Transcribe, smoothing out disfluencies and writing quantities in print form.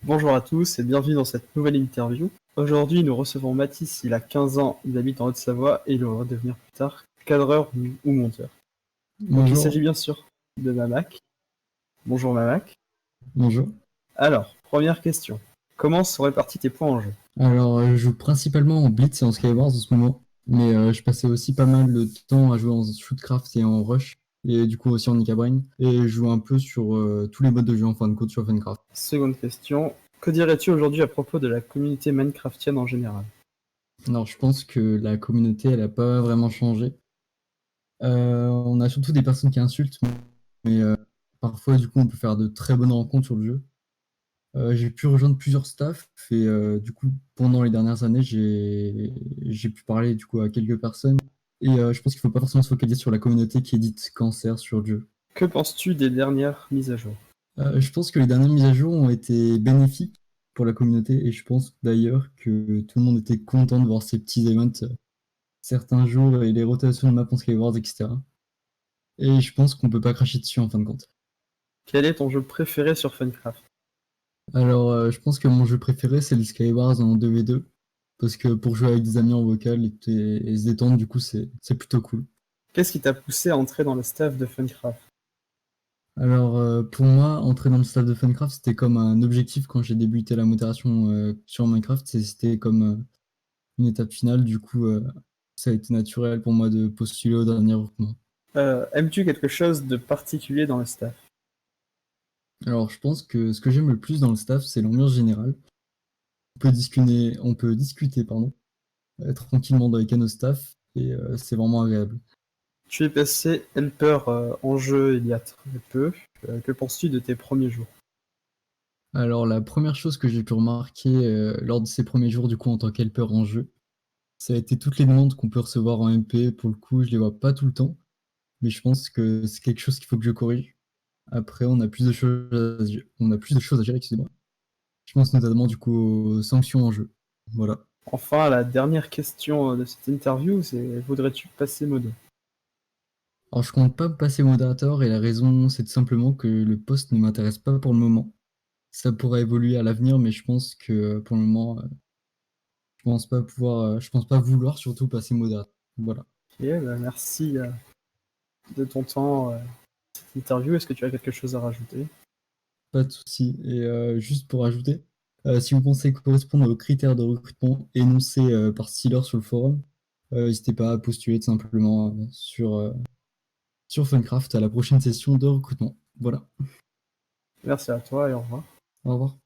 Bonjour à tous et bienvenue dans cette nouvelle interview. Aujourd'hui, nous recevons Mathis, il a 15 ans, il habite en Haute-Savoie et il va devenir plus tard cadreur ou monteur. Donc il s'agit Bonjour, bien sûr de Mamac. Bonjour Mamac. bonjour. Alors, première question. Comment sont répartis tes points en jeu? Alors, je joue principalement en Blitz et en Skywars en ce moment, mais je passais aussi pas mal de temps à jouer en Shootcraft et en Rush, et du coup aussi en Icabrain, et je joue un peu sur tous les modes de jeu en fin de compte sur Funcraft. Seconde question. Que dirais-tu aujourd'hui à propos de la communauté minecraftienne en général? Alors, je pense que la communauté, elle a pas vraiment changé. On a surtout des personnes qui insultent, mais parfois, du coup, on peut faire de très bonnes rencontres sur le jeu. J'ai pu rejoindre plusieurs staffs et du coup, pendant les dernières années, j'ai pu parler du coup à quelques personnes. Et je pense qu'il faut pas forcément se focaliser sur la communauté qui édite Cancer sur le jeu. Que penses-tu des dernières mises à jour? Je pense que les dernières mises à jour ont été bénéfiques pour la communauté et je pense d'ailleurs que tout le monde était content de voir ces petits events certains jours et les rotations de maps en Skywars, etc. Et je pense qu'on peut pas cracher dessus en fin de compte. Quel est ton jeu préféré sur Funcraft? Alors, je pense que mon jeu préféré, c'est le Skywars en 2v2. Parce que pour jouer avec des amis en vocal et se détendre, du coup, c'est plutôt cool. Qu'est-ce qui t'a poussé à entrer dans le staff de Funcraft? Alors, pour moi, entrer dans le staff de Funcraft, c'était comme un objectif quand j'ai débuté la modération sur Minecraft. C'était comme une étape finale. Du coup, ça a été naturel pour moi de postuler au dernier recrutement. Aimes-tu quelque chose de particulier dans le staff? Alors, je pense que ce que j'aime le plus dans le staff, c'est l'ambiance générale. On peut discuter, pardon, tranquillement avec nos staff et c'est vraiment agréable. Tu es passé helper en jeu il y a très peu. Que penses-tu de tes premiers jours? Alors, la première chose que j'ai pu remarquer lors de ces premiers jours, du coup, en tant qu'helper en jeu, ça a été toutes les demandes qu'on peut recevoir en MP. Pour le coup, je les vois pas tout le temps, mais je pense que c'est quelque chose qu'il faut que je corrige. Après, on a plus de choses à gérer, excusez-moi. Je pense notamment, du coup, aux sanctions en jeu. Voilà. Enfin, la dernière question de cette interview, c'est voudrais-tu passer modo? Alors, je compte pas passer modérateur et la raison, c'est tout simplement que le poste ne m'intéresse pas pour le moment. Ça pourrait évoluer à l'avenir, mais je pense que pour le moment, je pense pas vouloir surtout passer modérateur. Voilà. Ok, bah merci de ton temps cette interview. Est-ce que tu as quelque chose à rajouter? Pas de souci. Et juste pour ajouter, si vous pensez correspondre aux critères de recrutement énoncés par Steeler sur le forum, n'hésitez pas à postuler tout simplement sur Funcraft à la prochaine session de recrutement. Voilà. Merci à toi et au revoir. Au revoir.